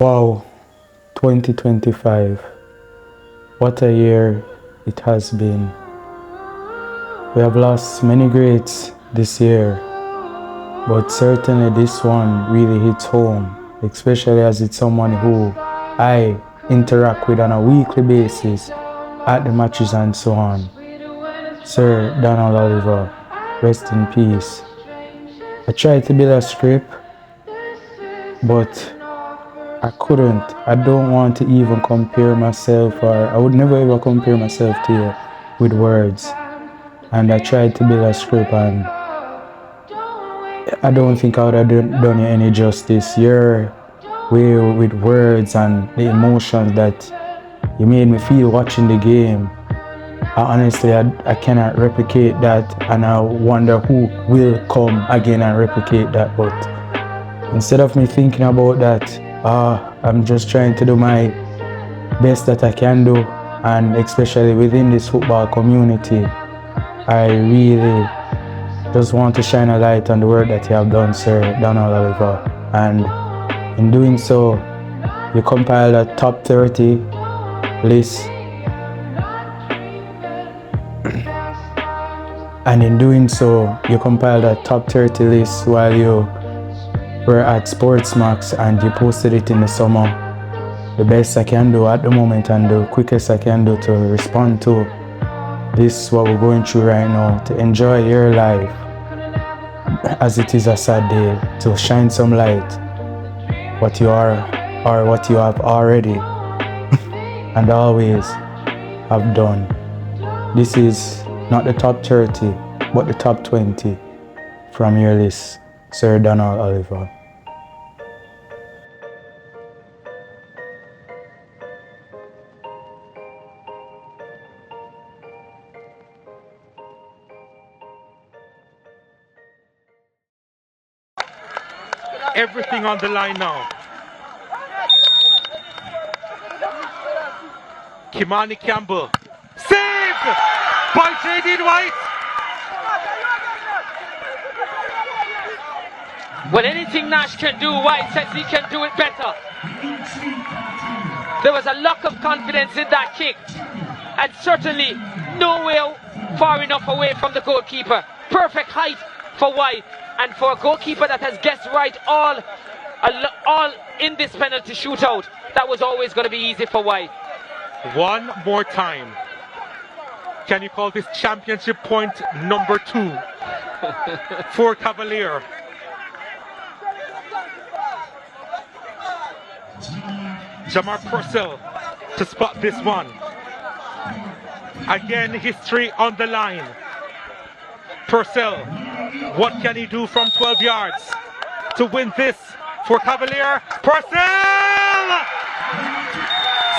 Wow, 2025. What a year it has been. We have lost many greats this year, but certainly this one really hits home, especially as it's someone who I interact with on a weekly basis at the matches and so on. Sir Donal Oliver, rest in peace. I tried to build a script, but I couldn't. I don't want to even compare myself, or I would never ever compare myself to you with words. And I tried to build a script, and I don't think I would have done you any justice. Your way with words and the emotions that you made me feel watching the game, honestly, I cannot replicate that, and I wonder who will come again and replicate that. But instead of me thinking about that, I'm just trying to do my best that I can do, and especially within this football community, I really just want to shine a light on the work that you have done, Sir Donal Oliver. And in doing so, you compiled a top 30 list. And in doing so, you compiled a top 30 list while you were at SportsMax, and you posted it in the summer. The best I can do at the moment, and the quickest I can do to respond to this, what we're going through right now, to enjoy your life as it is a sad day, to shine some light what you are or what you have already and always have done. This is not the top 30, but the top 20 from your list, Sir Donal Oliver. Everything on the line now. Kimani Campbell. Saved by J.D. White. Well, anything Nash can do, White says he can do it better. There was a lack of confidence in that kick, and certainly nowhere far enough away from the goalkeeper. Perfect height for White, and for a goalkeeper that has guessed right all in this penalty shootout, that was always going to be easy for White. One more time. Can you call this championship point number 2 for Cavalier? Jamar Purcell to spot this one. Again, history on the line. Purcell, what can he do from 12 yards to win this for Cavalier? Purcell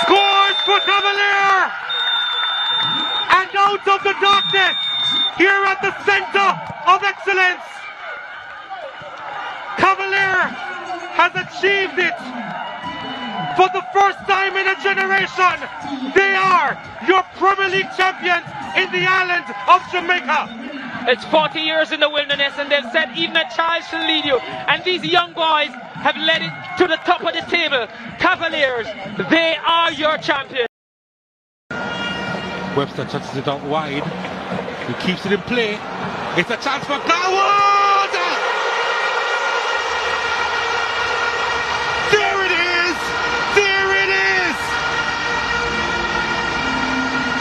scores for Cavalier! And out of the darkness, here at the center of excellence, Cavalier has achieved it. For the first time in a generation, they are your Premier League champions in the island of Jamaica. It's 40 years in the wilderness, and they've said even a child shall lead you. And these young boys have led it to the top of the table. Cavaliers, they are your champions. Webster touches it out wide. He keeps it in play. It's a chance for Garwood! There it is! There it is!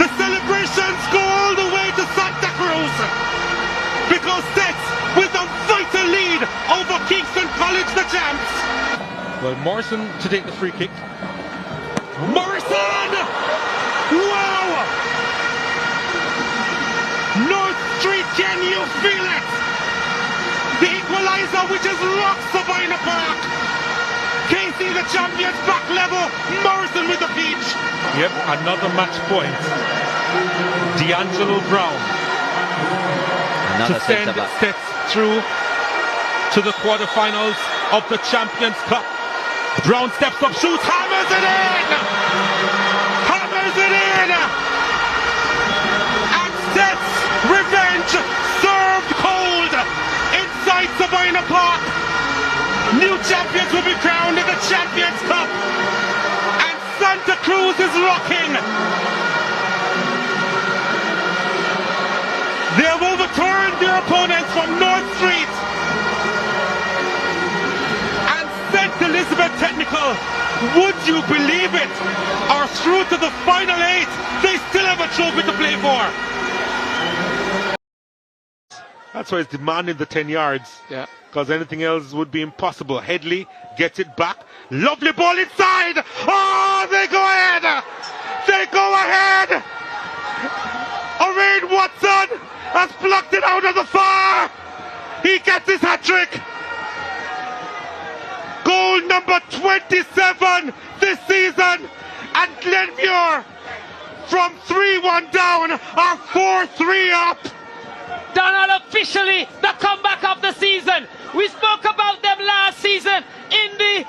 The celebrations go all the way to Santa Cruz, because that's with a vital lead over Kingston College, the champs. Well, Morrison to take the free kick. Morrison! Wow! North Street, can you feel it? The equalizer which has rocked Sabina Park. KC the champions, back level. Morrison with the peach. Yep, another match point. D'Angelo Brown to send Stets through to the quarterfinals of the Champions Cup. Brown steps up, shoots, hammers it in! Hammers it in! And Stets, revenge, served cold inside Sabina Park. New champions will be crowned in the Champions Cup. Blues is rocking. They have overturned their opponents from North Street and sent Elizabeth Technical, would you believe it, are through to the final 8. They still have a trophy to play for. That's why it's demanding the 10 yards. Yeah. Because anything else would be impossible. Headley gets it back. Lovely ball inside. Oh, they go ahead. They go ahead. Orain Watson has plucked it out of the far. He gets his hat-trick. Goal number 27 this season. And Glenmuir from 3-1 down are 4-3 up. Donal, officially the comeback of the season. We spoke about them last season in the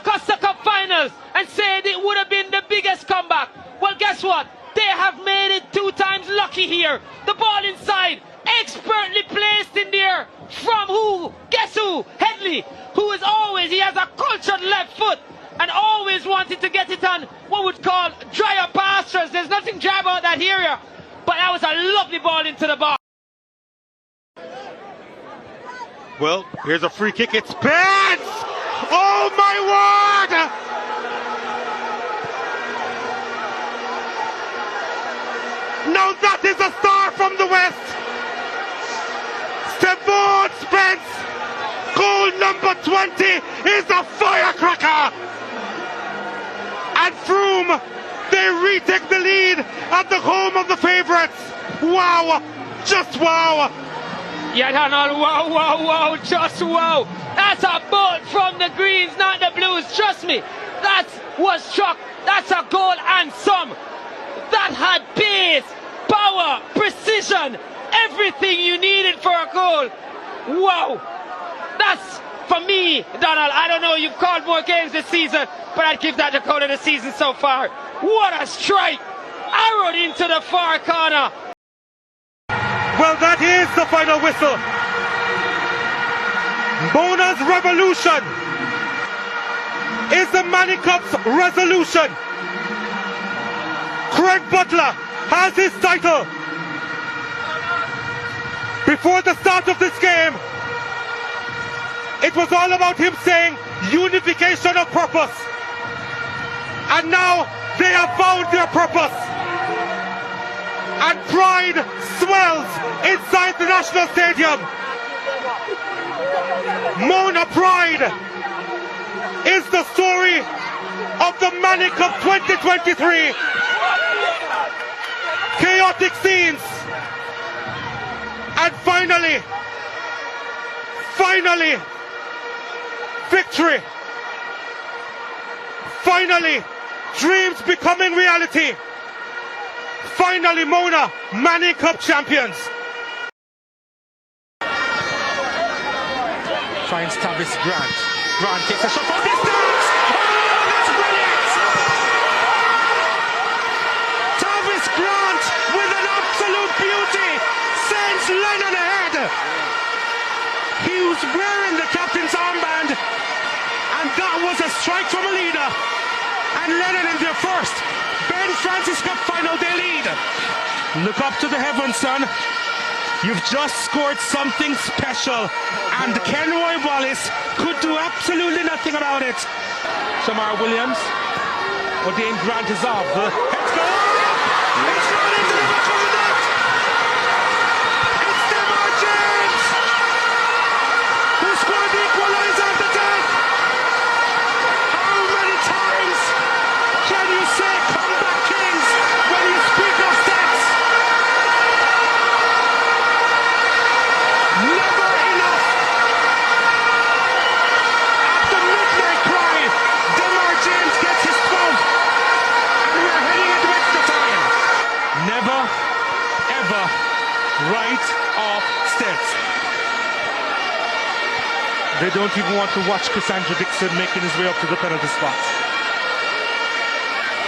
Costa Cup finals and said it would have been the biggest comeback. Well, guess what? They have made it 2 times lucky here. The ball inside, expertly placed in there from who? Guess who? Headley, who is always, he has a cultured left foot and always wanted to get it on what would call drier pastures. There's nothing dry about that here, but that was a lovely ball into the box. Well, here's a free kick. It's Pence! Oh my word! Now that is a star from the West. Stephon Spence, goal number 20 is a firecracker. And Froome, they retake the lead at the home of the favourites. Wow, just wow. Yeah, Donal, wow, wow, wow, just wow. That's a bolt from the Greens, not the Blues. Trust me, that was struck. That's a goal and some. That had pace, power, precision, everything you needed for a goal. Wow. That's, for me, Donal, I don't know, you've called more games this season, but I'd give that the goal of the season so far. What a strike. Arrowed into the far corner. Well, that is the final whistle. Mona's revolution is the Manning Cup's resolution. Craig Butler has his title. Before the start of this game, it was all about him saying unification of purpose. And now they have found their purpose. And pride swells inside the National Stadium. Mona Pride is the story of the Manning Cup 2023. Chaotic scenes. And finally, victory. Finally, dreams becoming reality. Finally, Mona, Manning Cup champions. Finds Tavis Grant. Grant takes a shot from distance. Oh, that's brilliant! Tavis Grant with an absolute beauty sends Lennon ahead. He was wearing the captain's armband, and that was a strike from a leader. And Lennon in their first Ben Francis Cup final, they lead. Look up to the heavens, son. You've just scored something special, and Kenroy Wallace could do absolutely nothing about it. Shamar Williams, O'Dane Grant is off. The heads go up. It's not into the back of the net. It's Demar James who scored the equaliser at the death. How many times can you say comeback kings when you speak of stats? Never enough. At the midnight cry, Demar James gets his 12th, and we're heading into extra time. Never, ever write off stats. They don't even want to watch Cassandra Dixon making his way up to the penalty spot.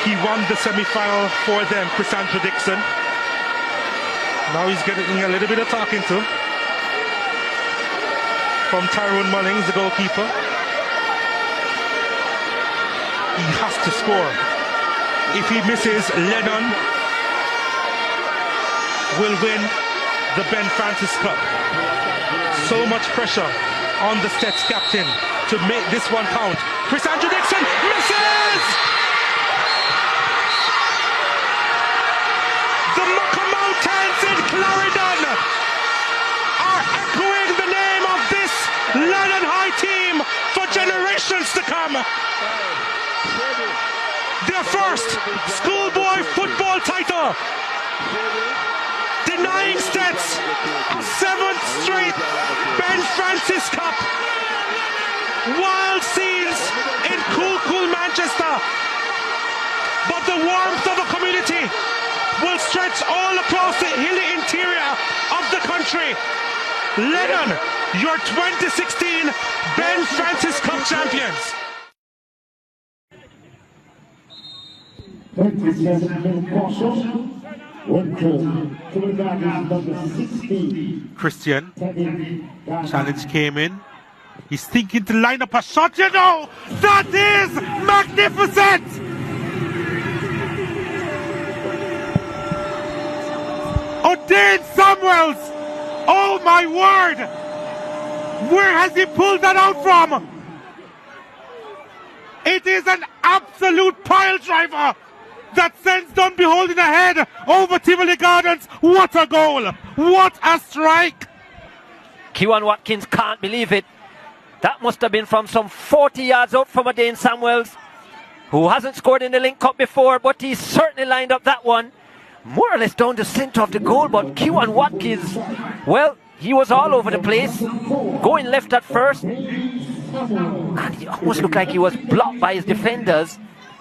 He won the semi-final for them, Cassandra Dixon. Now he's getting a little bit of talking to from Tyrone Mullings, the goalkeeper. He has to score. If he misses, Lennon will win the Ben Francis Cup. So much pressure on the Stets captain to make this one count. Chris Andrew Dixon misses! The Mucka Mountains in Clarendon are echoing the name of this Lennon High team for generations to come. Their first schoolboy football title, denying Stets a 7th straight Ben Francis Cup. Wild scenes in cool Manchester, but the warmth of a community will stretch all across the hilly interior of the country. Lennon, your 2016 Ben Francis Cup champions. Christian, challenge came in. He's thinking to line up a shot, you know. That is magnificent! O'Dane Samuels! Oh my word! Where has he pulled that out from? It is an absolute pile driver that sends Dunbeholding ahead over Tivoli Gardens. What a goal! What a strike! Kieran Watkins can't believe it. That must have been from some 40 yards out from O'Dane Samuels, who hasn't scored in the Link Cup before, but he certainly lined up that one more or less down the centre of the goal. But Kieran Watkins, well, he was all over the place, going left at first, and he almost looked like he was blocked by his defenders,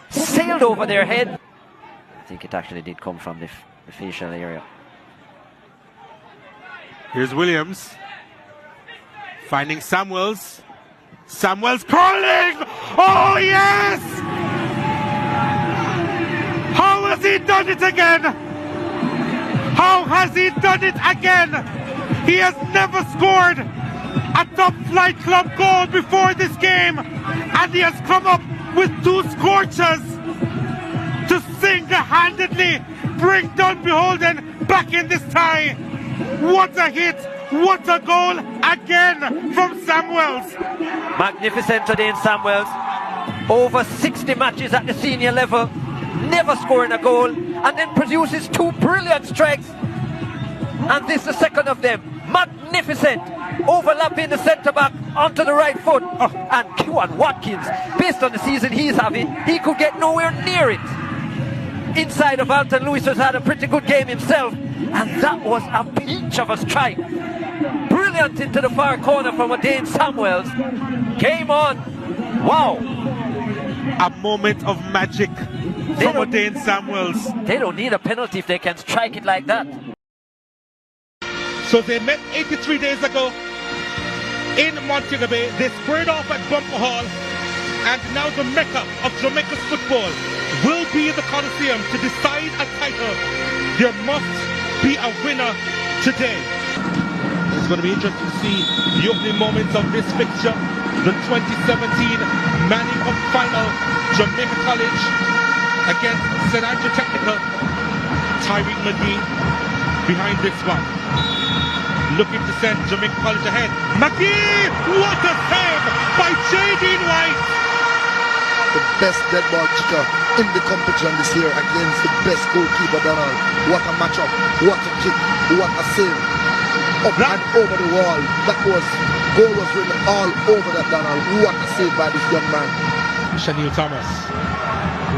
sailed over their head. I think it actually did come from the facial area. Here's Williams finding Samuels. Samuels curling! Oh yes! How has he done it again? How has he done it again? He has never scored a top flight club goal before this game, and he has come up with 2 scorchers to single-handedly bring Dunbeholding back in this tie. What a hit! What a goal again from Samuels! Magnificent O'Dane Samuels. Over 60 matches at the senior level, never scoring a goal, and then produces 2 brilliant strikes. And this is the second of them. Magnificent! Overlapping the centre-back onto the right foot. And Kieran Watkins, based on the season he's having, he could get nowhere near it. Inside of Alton Lewis has had a pretty good game himself, and that was a peach of a strike. Brilliant into the far corner from O'Dane Samuels. Game on. Wow. A moment of magic from O'Dane Samuels. They don't need a penalty if they can strike it like that. So they met 83 days ago in Montego Bay. They squared off at Bumper Hall, and now the mecca of Jamaica's football will be the Coliseum to decide a title. There must be a winner today. It's going to be interesting to see the opening moments of this fixture, the 2017 Manning Cup final, Jamaica College against St. Andrew Technical. Tyreek McGee behind this one, looking to send Jamaica College ahead. McGee, what a save by J.D. White! The best dead ball kicker in the competition this year against the best goalkeeper, Donal. What a matchup, what a kick, what a save. Up and over the wall. That was, goal was written all over that, Donal. What a save by this young man. Shaniel Thomas.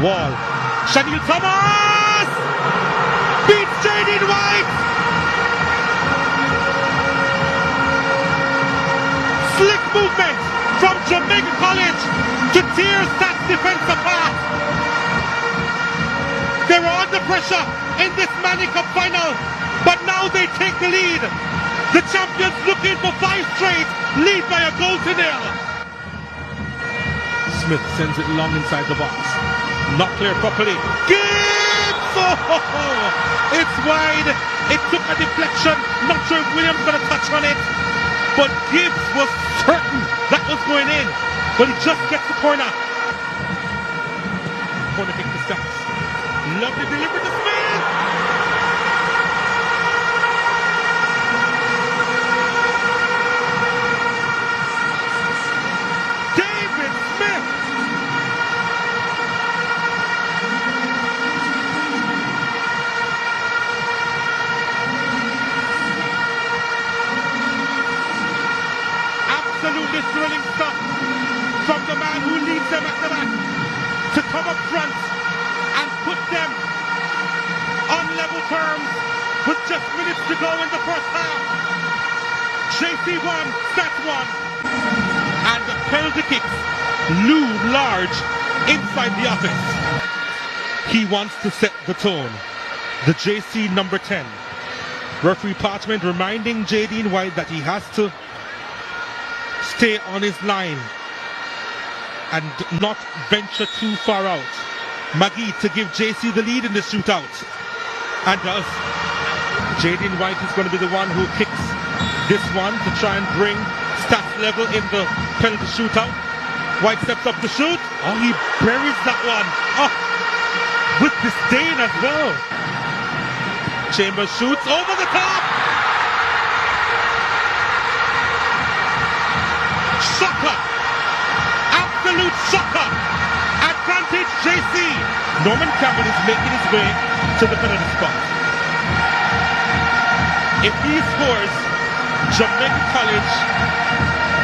Wall. Shaniel Thomas! Beats J.D. White! Slick movement from Jamaica College to tear that defense apart. They were under pressure in this Manning Cup final, but now they take the lead. The champions looking for 5 straight, lead by a goal to 0. Smith sends it long inside the box. Not clear properly. Gibbs! Oh, it's wide. It took a deflection. Not sure if Williams going to touch on it, but Gibbs was certain that was going in. But he just gets the corner. Corner kick to Stets. Lovely delivery to Smith. David Smith. Absolutely thrilling stuff from the man who leads them at the back to come up front and put them on level terms with just minutes to go in the first half. JC won, stats won, and the penalty kicks loom large inside the offense. He wants to set the tone. The JC number 10. Referee Parchment reminding Jadine White that he has to stay on his line and not venture too far out. Magee to give JC the lead in the shootout, and does. Jadine White is going to be the one who kicks this one to try and bring stats level in the penalty shootout. White steps up to shoot. Oh, he buries that one. Oh, with disdain as well. Chambers shoots over the top. Shocker. Absolute shocker. Advantage JC. Norman Campbell is making his way to the penalty spot. If he scores, Jamaica College,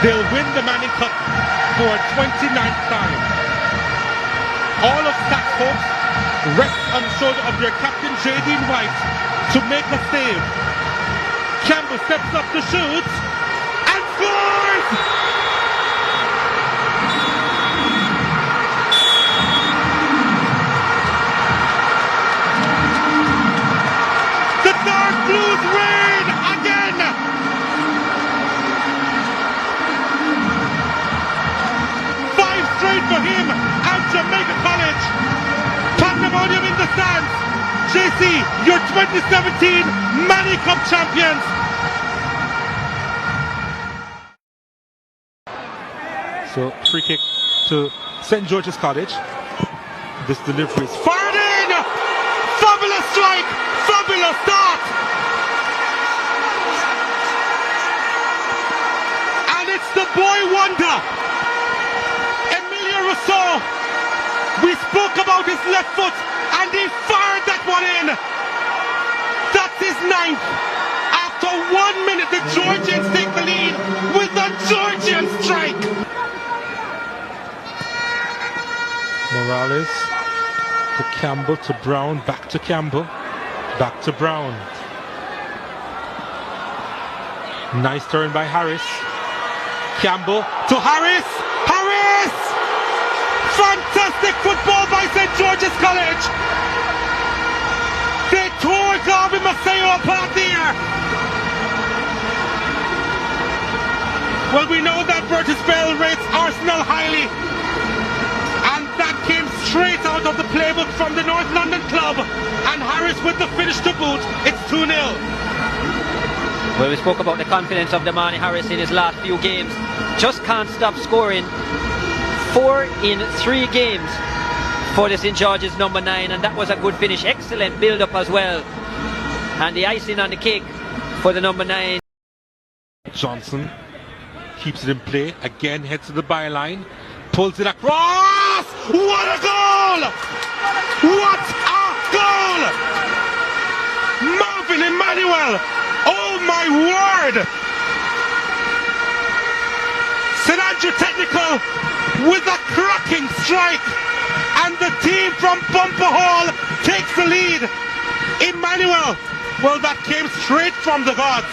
they'll win the Manning Cup for a 29th time. All of Stack's hopes rest on the shoulder of their captain Jadine White to make a save. Campbell steps up to shoot and scores! The Dark Blues reign again! Five straight for him at Jamaica College. Pandemonium in the stands. JC, your 2017 Manning Cup champions. So, free kick to St. George's College. This delivery is fired in! Fabulous strike! Fabulous start! And it's the boy wonder, Emilio Rousseau. We spoke about his left foot and he fired that one in. That's his ninth. After 1 minute, the Georgians take the lead with a Georgian strike. Morales to Campbell to Brown, back to Campbell, back to Brown. Nice turn by Harris. Campbell to Harris. Harris! Fantastic football by St. George's College. They tore Garvin Maceo apart there. Well, we know that Burgess Bell rates Arsenal highly. And that came straight out of the playbook from the North London club. And Harris with the finish to boot. It's 2-0. Well, we spoke about the confidence of Damani Harris in his last few games. Just can't stop scoring. 4 in 3 games for the St. George's number 9, and that was a good finish. Excellent build-up as well. And the icing on the cake for the number 9. Johnson keeps it in play. Again heads to the byline. Pulls it across. What a goal! What a goal! Marvin Emmanuel. Oh my word! St. Andrew Technical with a cracking strike, and the team from Bumper Hall takes the lead. Emmanuel, well, that came straight from the gods.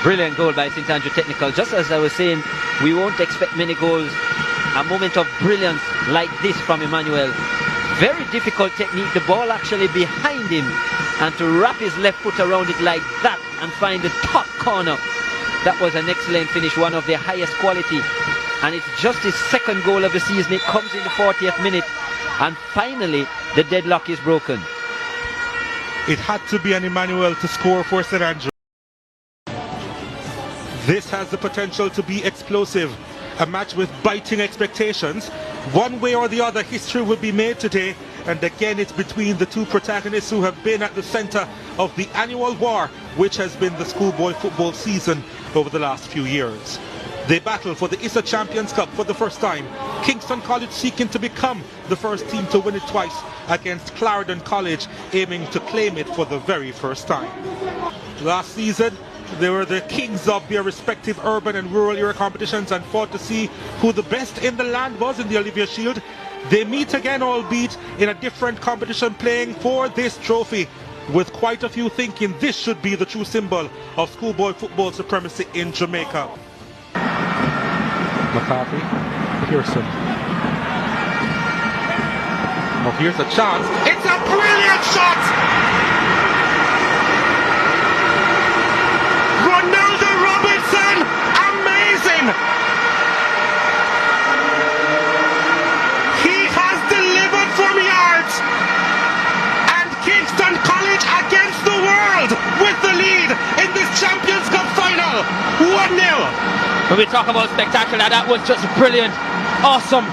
Brilliant goal by St. Andrew Technical. Just as I was saying, we won't expect many goals. A moment of brilliance like this from Emmanuel. Very difficult technique, the ball actually behind him, and to wrap his left foot around it like that and find the top corner. That was an excellent finish, one of the highest quality, and it's just his second goal of the season. It comes in the 40th minute, and finally the deadlock is broken. It had to be an Emmanuel to score for St. Andrew. This has the potential to be explosive, a match with biting expectations, One way or the other, history will be made today, and again it's between the two protagonists who have been at the center of the annual war, which has been the schoolboy football season over the last few years. They battle for the ISA Champions Cup for the first time. Kingston College seeking to become the first team to win it twice against Clarendon College, aiming to claim it for the very first time. Last season, they were the kings of their respective urban and rural area competitions and fought to see who the best in the land was in the Olivier Shield. They meet again, albeit in a different competition, playing for this trophy, with quite a few thinking this should be the true symbol of schoolboy football supremacy in Jamaica. McCarthy, Pearson. Oh, here's a chance. It's a brilliant shot! Ronaldo Robinson, amazing! He has delivered from yards, and Kingston College against the world with the lead in this Champions Cup final, 1-0. When we talk about spectacular, that was just brilliant, awesome,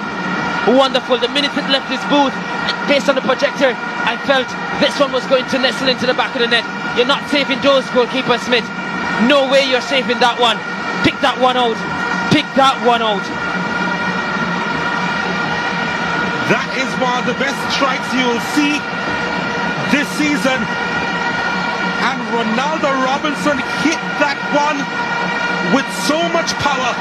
wonderful. The minute it left his booth, based on the projector, I felt this one was going to nestle into the back of the net. You're not saving those, goalkeeper Smith. No way you're saving that one. Pick that one out. Pick that one out. That is one of the best strikes you'll see this season. And Ronaldo Robinson hit that one with so much power.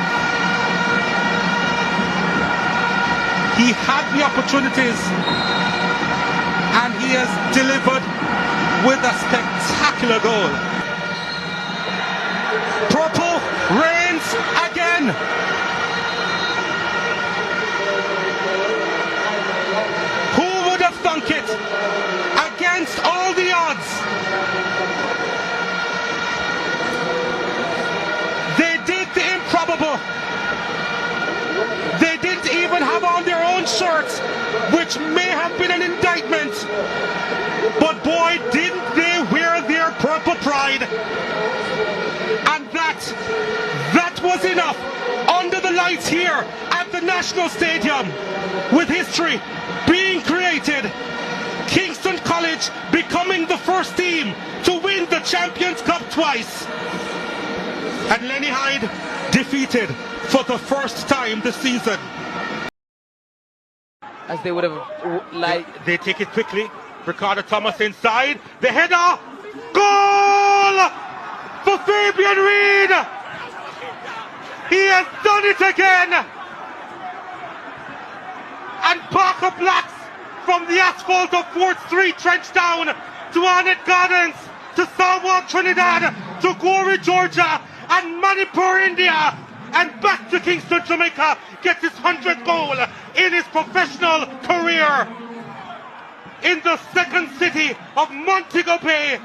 He had the opportunities and he has delivered with a spectacular goal. Purple reigns again. Who would have thunk it? Against all the odds, they did the improbable. They didn't even have on their own shirts, which may have been an indictment. But boy, didn't they wear their purple pride. And that was enough. Under the lights here at the National Stadium, with history being created, Kingston College becoming the first team to win the Champions Cup twice. And Lenny Hyde defeated for the first time this season. As they would have They take it quickly. Ricardo Thomas inside. The header. Goal for Fabian Reid. He has done it again. And Parker Blacks from the asphalt of 4th Street Trench down to Arnett Gardens, to Sarawak, Trinidad, to Goree, Georgia, and Manipur, India, and back to Kingston, Jamaica, gets his 100th goal in his professional career. In the second city of Montego Bay,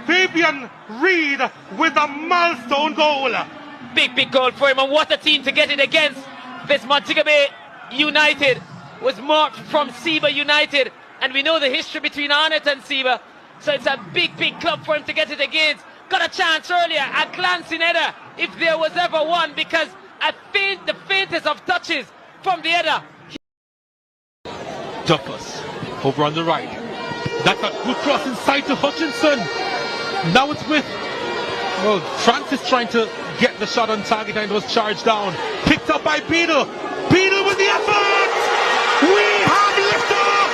Fabian Reid with a milestone goal. big goal for him, and what a team to get it against. This Montego Bay United was marked from Seba United, and we know the history between Arnett and Seba, so it's a big club for him to get it against. Got a chance earlier, a glancing header, if there was ever one, because the faintest of touches from the header. Duffus over on the right. That's a good cross inside to Hutchinson. Now it's with, well, Francis trying to get the shot on target and it was charged down. Picked up by Beadle. Beadle with the effort! We have liftoff!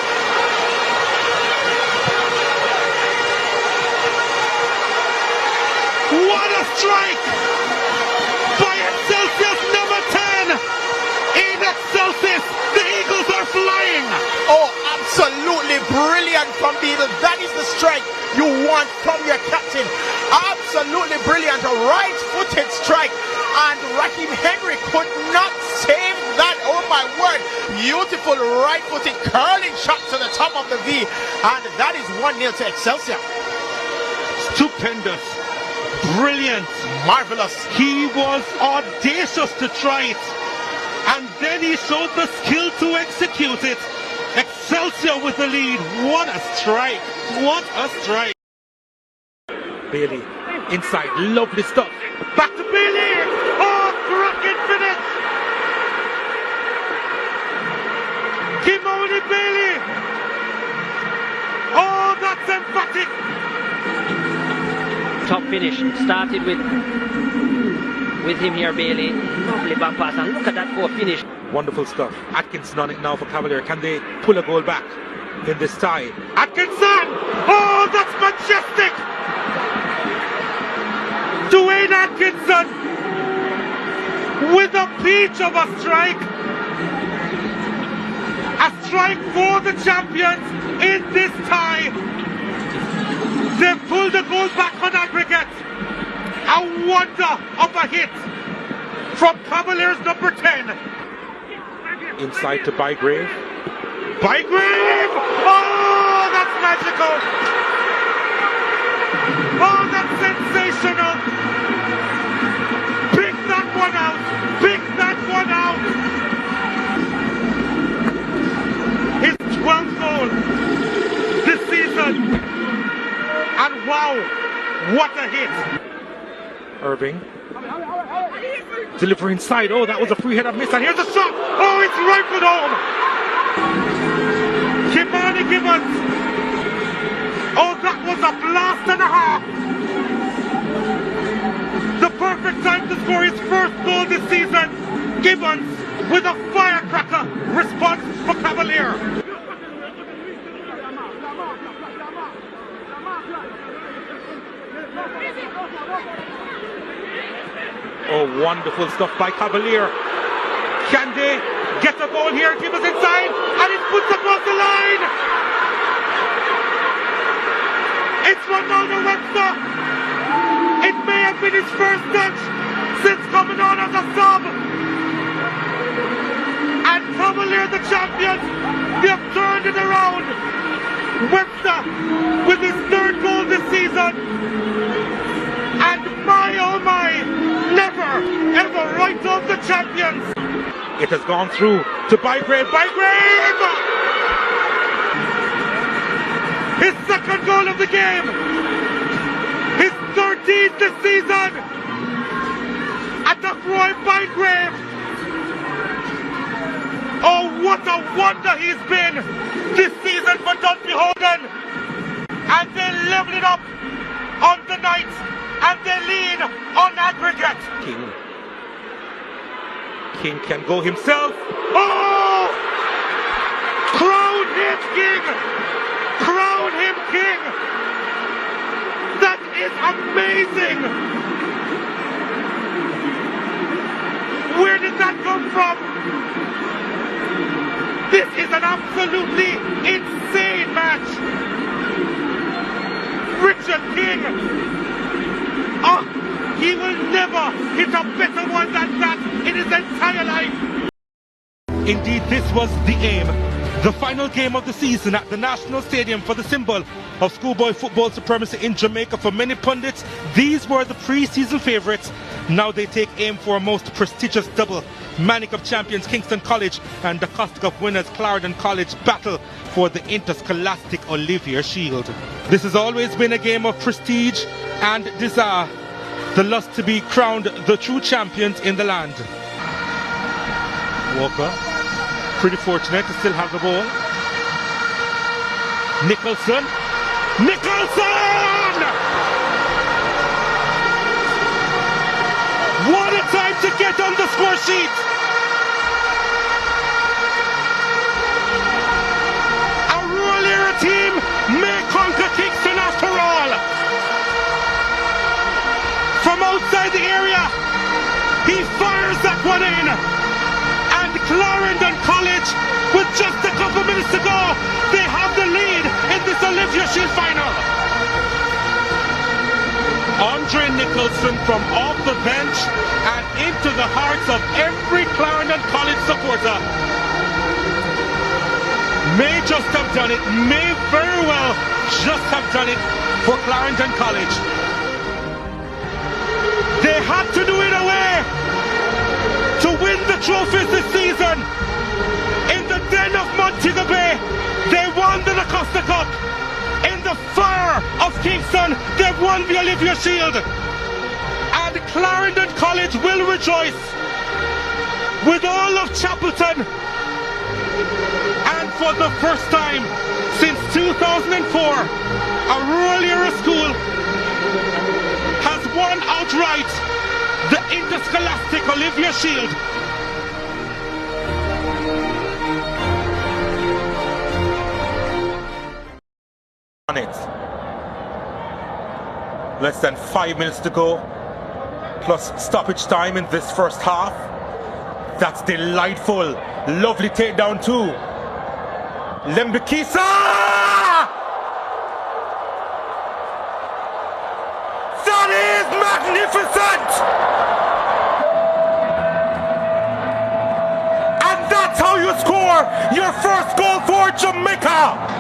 What a strike by Excelsius number 10! In Excelsius, the Eagles are flying! Oh, absolutely brilliant from Beadle. That is the strike you want from your captain. Absolutely brilliant, a right-footed strike, and Raheem Henry could not save that. Oh my word, beautiful right-footed curling shot to the top of the V, and that is 1-0 to Excelsior. Stupendous, brilliant, marvelous. He was audacious to try it, and then he showed the skill to execute it. Excelsior with the lead. What a strike! What a strike! Bailey inside, lovely stuff. Back to Bailey. Oh, cracking finish! Kimoni Bailey. Oh, that's emphatic. Top finish started with him here, Bailey. Lovely back pass, and look at that goal finish. Wonderful stuff. Atkinson on it now for Cavalier. Can they pull a goal back in this tie? Atkinson! Oh, that's majestic! Dwayne Atkinson with a peach of a strike. A strike for the champions in this tie. They've pulled the goal back on aggregate. A wonder of a hit from Cavaliers number 10. Inside to Bygrave. Bygrave! Oh, that's magical! Oh, that's sensational! Pick that one out! Pick that one out! His 12th goal this season! And wow, what a hit! Irving. Deliver inside. Oh, that was a free header miss. And here's a shot. Oh, it's rifled home. Kimani Gibbons. Oh, that was a blast and a half. The perfect time to score his first goal this season. Gibbons with a firecracker response for Cavalier. Oh, wonderful stuff by Cavalier. Can they get a goal here? Gibbons inside, and it puts across the line. It's Ronaldo Webster. It may have been his first touch since coming on as a sub. And Cavalier, the champions, they have turned it around. Webster with his third goal this season. And my oh my, never ever write off the champions. It has gone through to Bygrave. Bygrave! His second goal of the game. His 13th this season. Attack Roy Bygrave. Oh, what a wonder he's been this season for Dundee Hogan. And they level it up on the night. And they lead on aggregate. King can go himself. Oh! Crown him king! Crown him king! That is amazing! Where did that come from? This is an absolutely insane match! Richard King! Oh, he will never hit a better one than that in his entire life. Indeed, this was the aim. The final game of the season at the National Stadium for the symbol of schoolboy football supremacy in Jamaica. For many pundits, these were the pre-season favourites. Now they take aim for a most prestigious double. Manning Cup champions Kingston College and the Costa Cup winners Clarendon College battle for the interscholastic Olivier Shield. This has always been a game of prestige and desire, the lust to be crowned the true champions in the land. Walker, pretty fortunate to still have the ball. Nicholson! What a time to get on the score sheet! A rural era team may conquer Kingston after all. From outside the area, he fires that one in. And Clarendon College, with just a couple minutes to go, they have the lead in this Olivier Shield final. Andre Nicholson from off the bench and into the hearts of every Clarendon College supporter. May just have done it, may very well just have done it for Clarendon College. They had to do it away to win the trophies this season. In the den of Montego Bay, they won the Costa Cup. In the fire of Kingston, they've won the Olivier Shield. And Clarendon College will rejoice with all of Chapelton and for the first time since 2004, a rural area school has won outright the Interscholastic Olivia Shield. On it. Less than 5 minutes to go, plus stoppage time in this first half. That's delightful. Lovely takedown too. Lembikisa! That is magnificent! And that's how you score your first goal for Jamaica!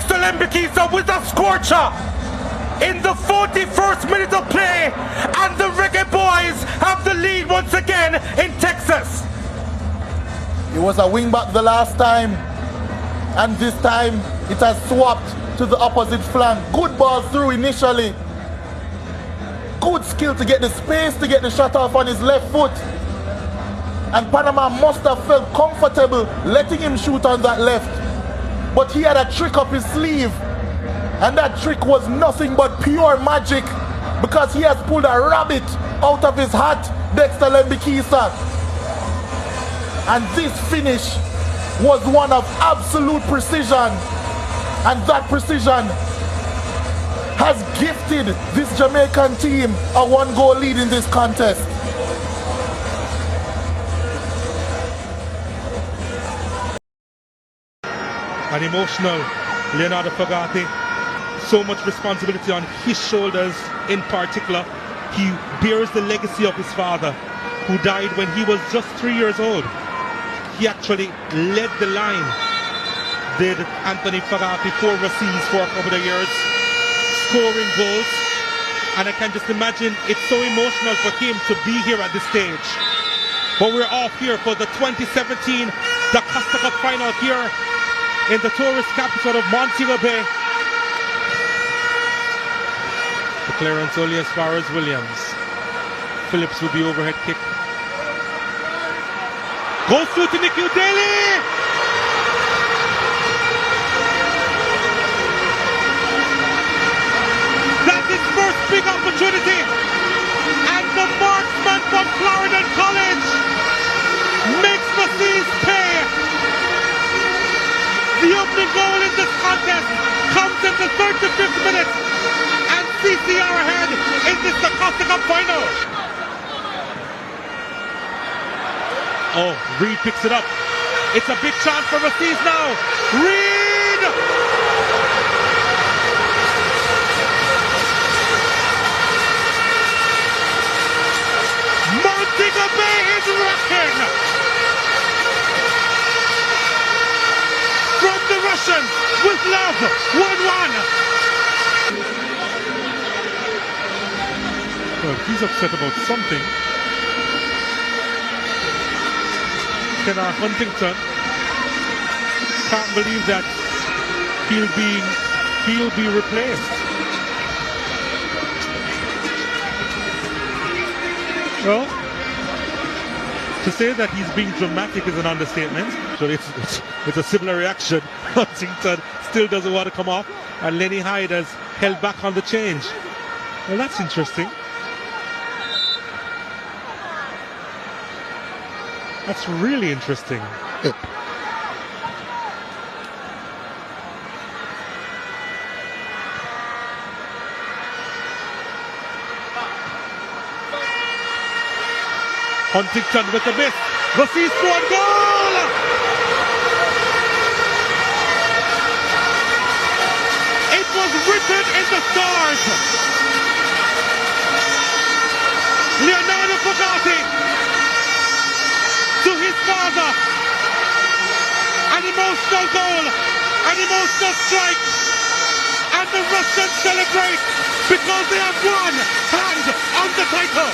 Lembikisa with a scorcher in the 41st minute of play, and the Reggae Boys have the lead once again in Texas. It was a wing back the last time, and this time it has swapped to the opposite flank. Good ball through initially. Good skill to get the space to get the shot off on his left foot. And Panama must have felt comfortable letting him shoot on that left. But he had a trick up his sleeve, and that trick was nothing but pure magic, because he has pulled a rabbit out of his hat, Dexter Lembikisa. And this finish was one of absolute precision, and that precision has gifted this Jamaican team a 1-goal lead in this contest. An emotional Leonardo Fagati. So much responsibility on his shoulders in particular. He bears the legacy of his father, who died when he was just 3 years old. He actually led the line, did Anthony Fagati for Rasis for a couple of years, scoring goals. And I can just imagine it's so emotional for him to be here at this stage. But we're off here for the 2017 Da Costa Cup final here in the tourist capital of Montego Bay. The clearance only as far as Williams. Phillips with the overhead kick. Goes through to Nikhil Daly! That's his first big opportunity. And the marksman from Clarendon College makes Rasis pay. The opening goal in this contest comes in the 35th minute, and CCR ahead in this Da Costa Cup final. Oh, Reed picks it up. It's a big chance for Rasis now. Reed! Montego Bay is rocking! From the Russians with love, 1-1. Well, he's upset about something. Kenner Huntington can't believe that he'll be replaced. Well, to say that he's being dramatic is an understatement. So it's a similar reaction. Huntington still doesn't want to come off, and Lenny Hyde has held back on the change. Well, that's interesting. That's really interesting. Huntington with a miss. Rasis scored goal! It was written in the stars. Leonardo Fagati to his father. An emotional goal, an emotional strike. And the Russians celebrate because they have one hand on the title.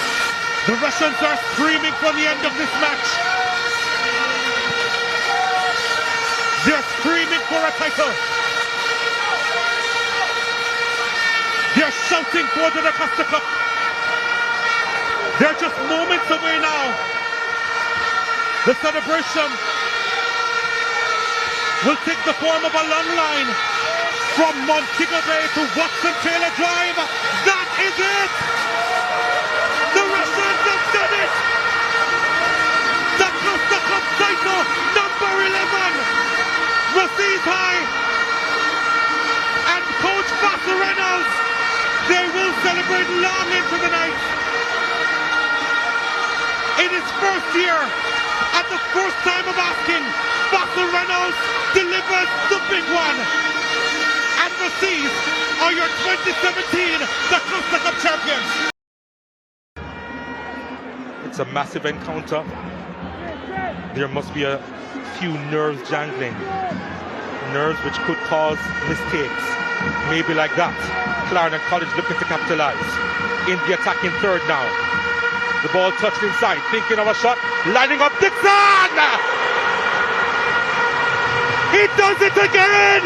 The Russians are screaming for the end of this match. They're screaming for a title. They're shouting for the Da Costa Cup. They're just moments away now The celebration will take the form of a long line from Montego Bay to Watson Taylor Drive. That is it! The Russians have done it! The Costa Cup title, number 11, Rosie's High, and Coach Vassar Reynolds, they will celebrate long into the night. In his first year, at the first time of asking, Vassar Reynolds delivers the big one. And the Seas are your 2017 the Costa Cup champions. It's a massive encounter. There must be a few nerves jangling. Nerves which could cause mistakes. Maybe like that. Clarendon College looking to capitalize. In the attacking third now. The ball touched inside, thinking of a shot, lining up Dixon! He does it again!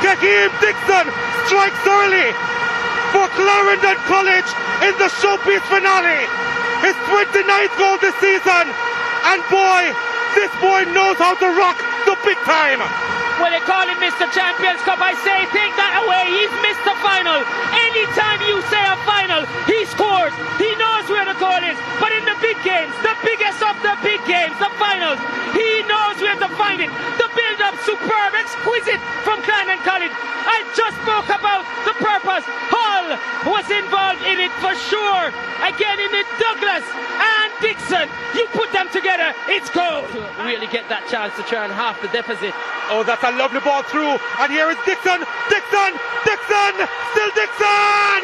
Kakeem Dixon strikes early for Clarendon College in the showpiece finale. His 29th goal this season. And boy, this boy knows how to rock the big time. Well, they call him Mr. Champions Cup. I say, take that away. He's Mr. Final. Anytime you say a final, he scores. He knows where the goal is. But in the big games, the biggest of the big games, the finals, he knows where to find it. The build-up, superb, exquisite from Clarendon College. I just spoke about the purpose. Hull was involved in it for sure. Again, in it, Douglas and Dixon. You put them together, it's goal. To really get that chance to turn half the deficit. Oh, that's a lovely ball through. And here is Dixon. Dixon! Dixon! Still Dixon!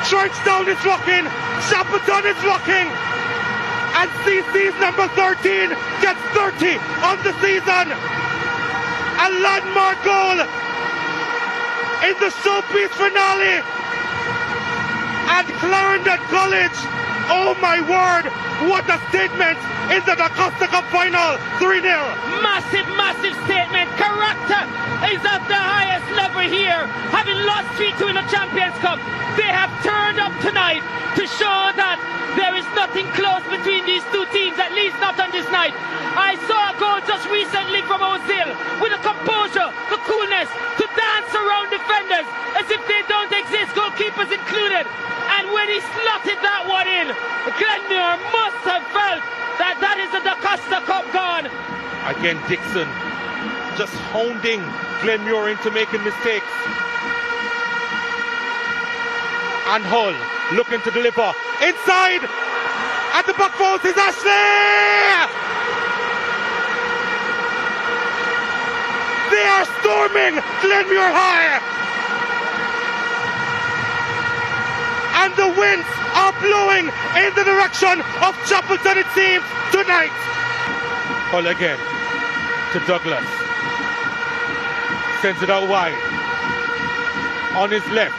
Churchtown is rocking. Shackleton is rocking. And CC's number 13 gets 30 on the season. A landmark goal in the showpiece finale. And Clarendon College, oh my word, what a statement in the Costa Cup final, 3-0. Massive, massive statement. Character is at the highest level here. Having lost 3-2 in the Champions Cup, they have turned up tonight to show that there is nothing close between these two teams, at least not on this night. I saw a goal just recently from Ozil with the composure, the coolness, to dance around defenders as if they don't exist, goalkeepers included. And when he slotted that one in, Glenmuir must have felt that that is the Costa Cup gone. Again, Dixon just hounding Glenmuir into making mistakes. And Hull looking to deliver. Inside! At the back post is Ashley! They are storming Glenmuir High! And the winds are blowing in the direction of Chapelton, it seems, tonight. Hull again to Douglas. Sends it out wide. On his left.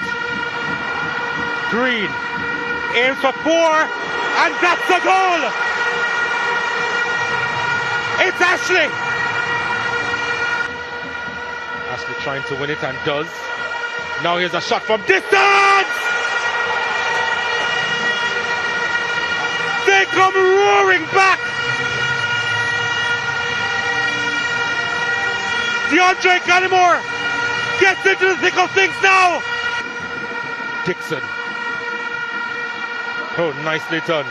Green aims for 4, and that's a goal! It's Ashley! Ashley trying to win it and does. Now here's a shot from distance! They come roaring back! DeAndre Gallimore gets into the thick of things now! Dixon. Oh, nicely done.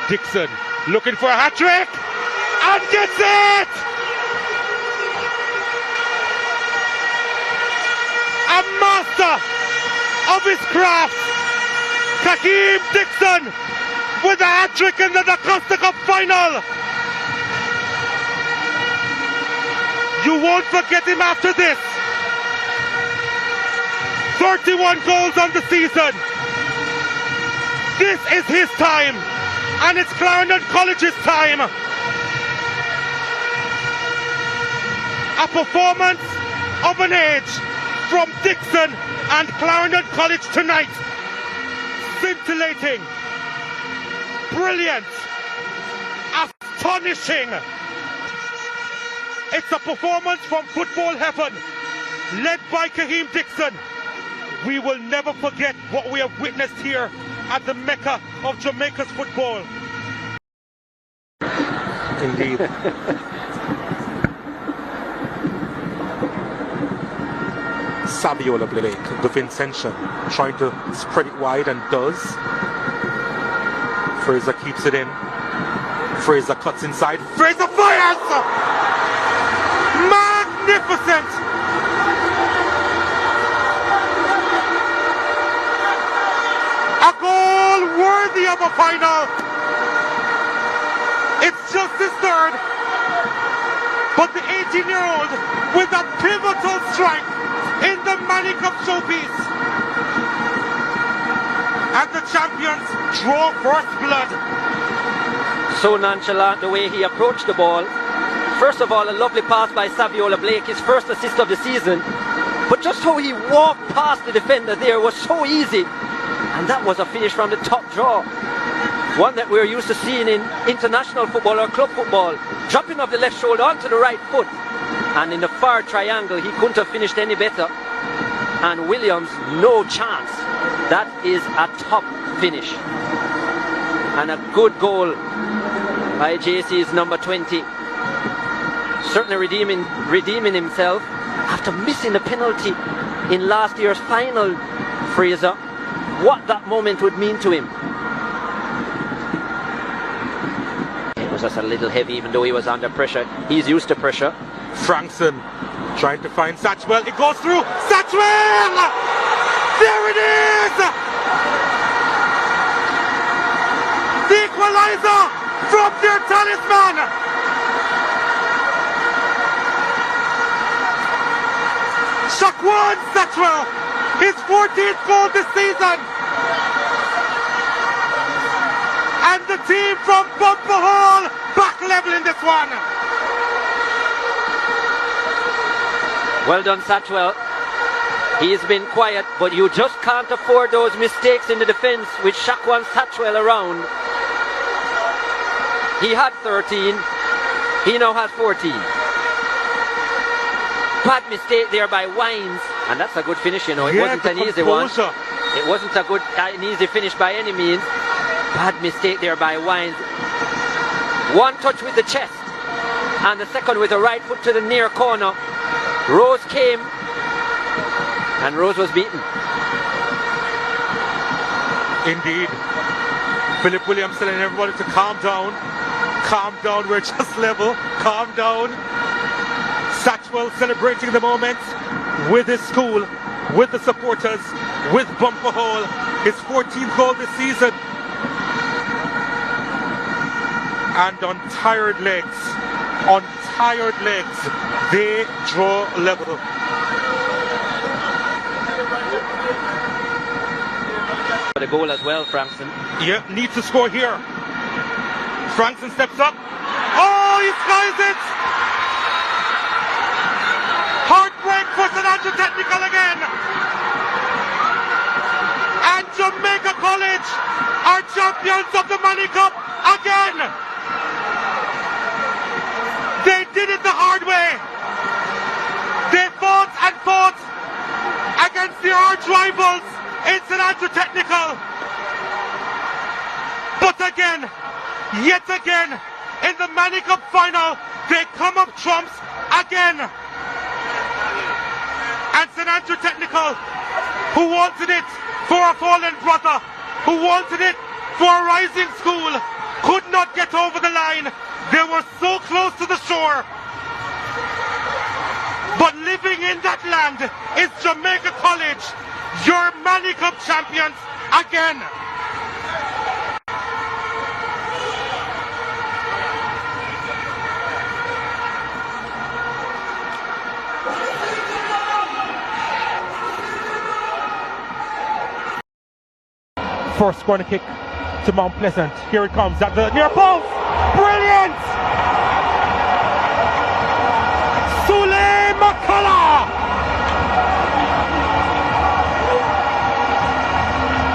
Dixon looking for a hat-trick and gets it! A master of his craft. Kakeem Dixon with a hat-trick in the Costa Cup final. You won't forget him after this. 31 goals on the season. This is his time, and it's Clarendon College's time. A performance of an age from Dixon and Clarendon College tonight. Scintillating, brilliant, astonishing. It's a performance from football heaven. led by Kaheem Dixon. We will never forget what we have witnessed here at the Mecca of Jamaica's football. Indeed. Saviola Blake, the Vincentia, trying to spread it wide and does. Fraser keeps it in. Fraser cuts inside. Fraser fires! Magnificent! A goal worthy of a final. It's just his third. But the 18-year-old with a pivotal strike in the Manny Cup showpiece. And the champions draw first blood. So nonchalant the way he approached the ball. First of all, a lovely pass by Saviola Blake, his first assist of the season. But just how he walked past the defender there was so easy. And that was a finish from the top draw. One that we're used to seeing in international football or club football. Dropping off the left shoulder onto the right foot. And in the far triangle, he couldn't have finished any better. And Williams, no chance. That is a top finish. And a good goal by JC's number 20. Certainly redeeming himself after missing the penalty in last year's final, Fraser. What that moment would mean to him. It was just a little heavy even though he was under pressure. He's used to pressure. Frankson trying to find Satchwell. It goes through. Satchwell! There it is! The equalizer from their talisman! Shaquan Satchwell, his 14th goal this season. And the team from Bumper Hall back level in this one. Well done, Satchwell. He's been quiet, but you just can't afford those mistakes in the defence with Shaquan Satchwell around. He had 13, he now has 14. Bad mistake there by Wines, and that's a good finish, you know. It wasn't an easy one. It wasn't an easy finish by any means. Bad mistake there by Wines. One touch with the chest, and the second with the right foot to the near corner. Rose came, and Rose was beaten. Indeed. Philip Williams telling everybody to calm down. Calm down, we're just level. Calm down. Satchwell celebrating the moment with his school, with the supporters, with Bumper Hall. His 14th goal this season. And on tired legs, they draw level. The goal as well, Frankson. Yeah, needs to score here. Frankson steps up. Oh, he skies it! Heartbreak for St. Andrew Technical again. And Jamaica College are champions of the Manny Cup again. They did it the hard way. They fought and fought against the arch rivals in St. Andrew Technical. But again, yet again, in the Manny Cup final, they come up trumps again. And St. Andrew Technical, who wanted it for a fallen brother, who wanted it for a rising school, could not get over the line. They were so close to the shore. But living in that land is Jamaica College, your Manny Cup champions again. First corner kick to Mount Pleasant. Here it comes at the near post. Brilliant! Sule McCullough!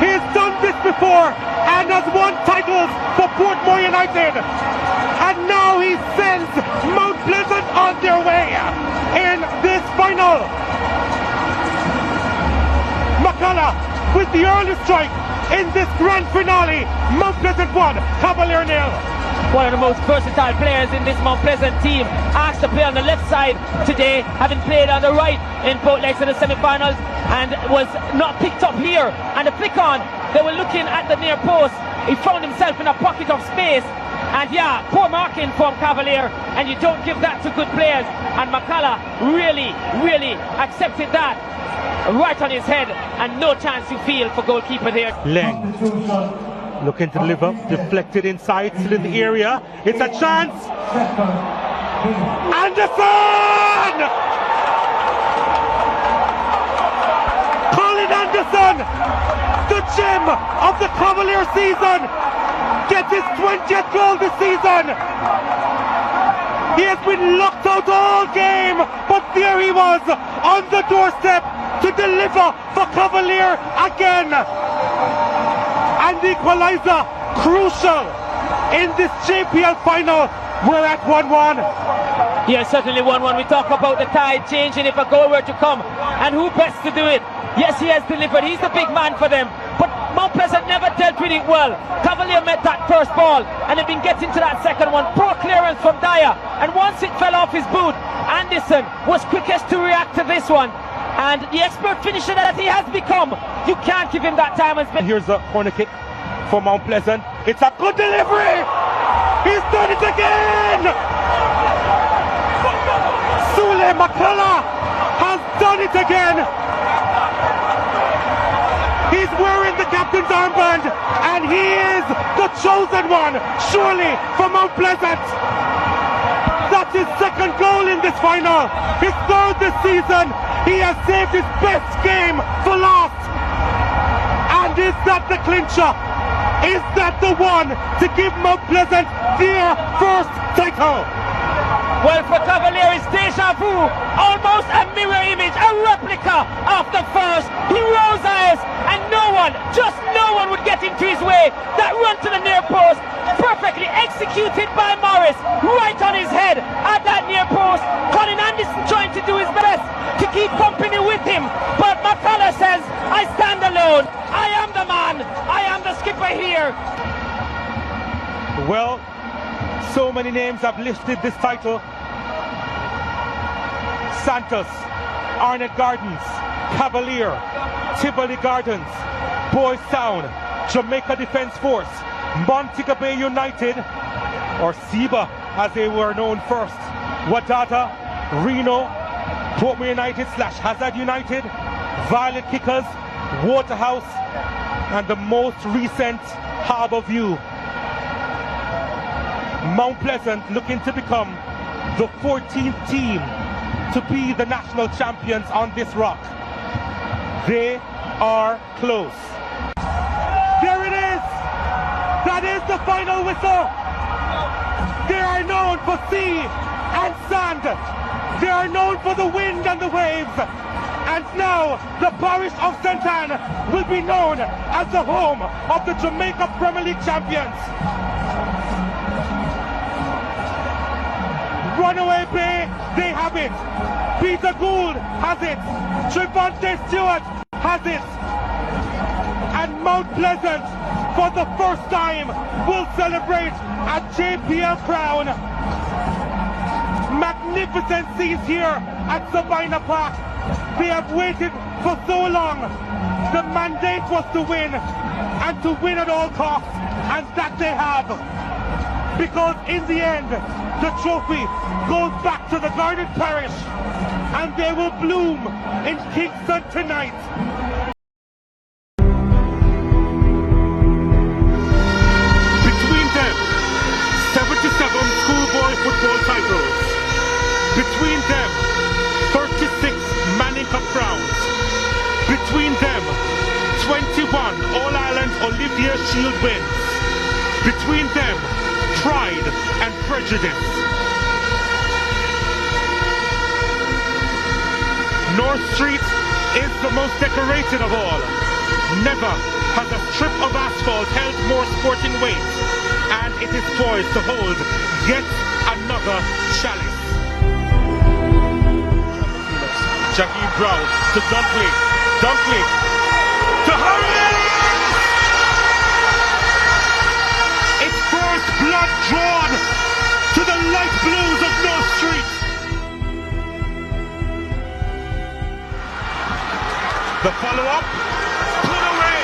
He's done this before and has won titles for Portmore United. And now he sends Mount Pleasant on their way in this final. with the early strike in this grand finale. Mount Pleasant 1, Cavalier 0. One of the most versatile players in this Mount Pleasant team, asked to play on the left side today, having played on the right in both legs of the semi-finals, and was not picked up here. And the flick on, they were looking at the near post. He found himself in a pocket of space, and yeah, poor marking from Cavalier, and you don't give that to good players. And McCullough really accepted that right on his head, and no chance you feel for goalkeeper there. Leng looking to deliver, deflected inside, still in the area. It's a chance. Anderson! Colin Anderson, the gem of the Cavalier season, gets his 20th goal this season. He has been locked out all game, but there he was on the doorstep to deliver for Cavalier again. And the equaliser, crucial in this JPL final. We're at 1-1. Yeah, certainly 1-1. We talk about the tide changing if a goal were to come, and who best to do it? Yes, he has delivered. He's the big man for them, but Mount Pleasant never dealt with it well. Cavalier met that first ball, and they've been getting to that second one. Poor clearance from Dyer, and once it fell off his boot, Anderson was quickest to react to this one. And the expert finisher that he has become, you can't give him that time and spend. Here's a corner kick for Mount Pleasant. It's a good delivery. He's done it again. Sule McCullough has done it again. He's wearing the captain's armband, and he is the chosen one, surely, for Mount Pleasant. That's his second goal in this final, his third this season. He has saved his best game for last. And is that the clincher? Is that the one to give Mount Pleasant their first title? Well, for Cavalier, it's deja vu, almost a mirror image, a replica of the first. He rose eyes, and no one, just no one would get into his way. That run to the near post, perfectly executed by Morris, right on his head at that near post. Colin Anderson trying to do his best to keep company with him, but McCullough says, I stand alone. I am the man. I am the skipper here. Well, so many names have lifted this title. Santos, Arnett Gardens, Cavalier, Tivoli Gardens, Boys Town, Jamaica Defence Force, Montego Bay United, or SEBA as they were known first, Wadada, Reno, Portmore United / Hazard United, Violet Kickers, Waterhouse, and the most recent Harbour View. Mount Pleasant looking to become the 14th team to be the national champions on this rock. They are close. There it is! That is the final whistle! They are known for sea and sand. They are known for the wind and the waves. And now the parish of St. Anne will be known as the home of the Jamaica Premier League champions. Runaway Bay, they have it. Peter Gould has it. Trevante Stewart has it. And Mount Pleasant, for the first time, will celebrate a JPL crown. Magnificent scenes here at Sabina Park. They have waited for so long. The mandate was to win, and to win at all costs, and that they have. Because in the end, the trophy goes back to the Garden Parish, and they will bloom in Kingston tonight. Between them, 77 schoolboy football titles. Between them, 36 Manning Cup crowns. Between them, 21 All-Ireland Olivier Shield wins. Between them, pride and prejudice. North Street is the most decorated of all. Never has a strip of asphalt held more sporting weight, and it is poised to hold yet another chalice. Jackie Brown to Dunkley. Dunkley to Harris! It's first blood drawn to the light blues of North Street. The follow-up, put away.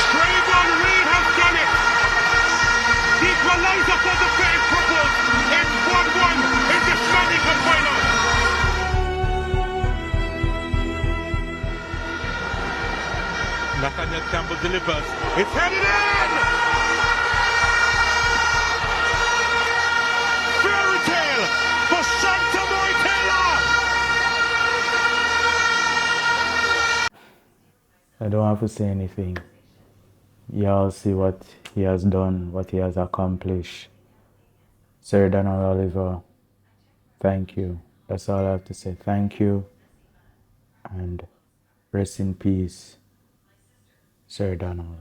Trayvon Reed has done it. The equalizer for the Fair Purples. It's 1-1 in the Scottish Cup final. Nathaniel Campbell delivers. It's headed in! Fairy tale for Santa Moitella! I don't have to say anything. Y'all see what he has done, what he has accomplished. Sir Donal Oliver, thank you. That's all I have to say. Thank you. And rest in peace, Sir Donal.